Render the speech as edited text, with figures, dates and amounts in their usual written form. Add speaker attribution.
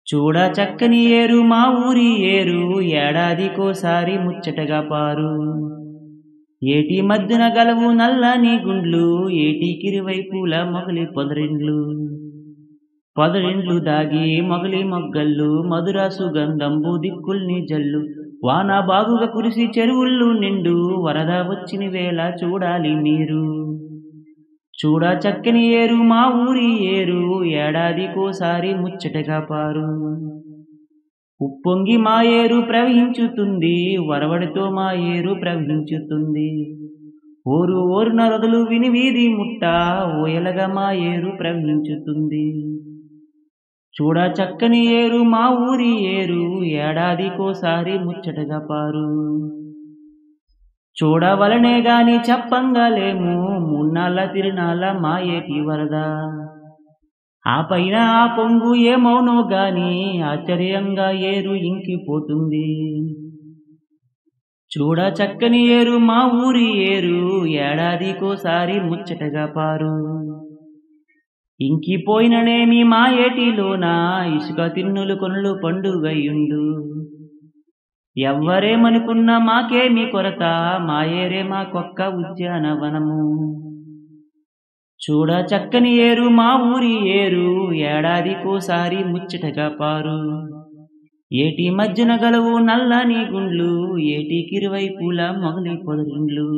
Speaker 1: చూడా చక్కని ఏరు మా ఊరి ఏరు ఏడాదికోసారి ముచ్చటగా పారు. ఏటి మధ్యన గలవు నల్లని గుండ్లు ఏటికిరువైపుల మొగలి పొదరిండ్లు దాగి మొగలి మొగ్గళ్ళు మధుర సుగంధంబు దిక్కుల్ని జల్లు. వాన బాగుగా కురిసి చెరువుళ్ళు నిండు వరద వచ్చిన వేళ చూడాలి మీరు. చూడా చక్కని ఏరు మా ఊరి ఏరు ఏడాదికోసారి ముచ్చటగా పారు. ఉప్పొంగి మా ఏరు ప్రవహించుతుంది వరవడితో మా ఏరు ప్రవహించుతుంది. ఓరు ఓరున రొదలు విని వీధి ముట్ట ఓయలగా మా ఏరు ప్రవహించుతుంది. చూడా చక్కని ఏరు మా ఊరి ఏరు ఏడాదికోసారి ముచ్చటగా పారు. చూడవలనే గాని చెప్పంగాలేము మున్నాళ్ళ తిరునాళ్ళ మా ఏటి వరద. ఆ పైన ఆ పొంగు ఏమౌనో గాని ఆశ్చర్యంగా ఏరు ఇంకిపోతుంది. చూడ చక్కని ఏరు మా ఊరి ఏరు ఏడాదికోసారి ముచ్చటగా పారు. ఇంకిపోయిననేమి మా ఏటిలోన ఇసుక తిన్నులు కొనులు పండుగయుండు. ఎవ్వరేమనుకున్నా మాకేమి కొరత మా ఏరే మాకొక్క ఉద్యానవనము. చూడ చక్కని ఏరు మా ఊరి ఏరు ఏడాదికోసారి ముచ్చటగా పారు. ఏటి మధ్యన గలవు నల్లని గుండ్లు ఏటికిరువైపుల మొగలి పొదరిండ్లు.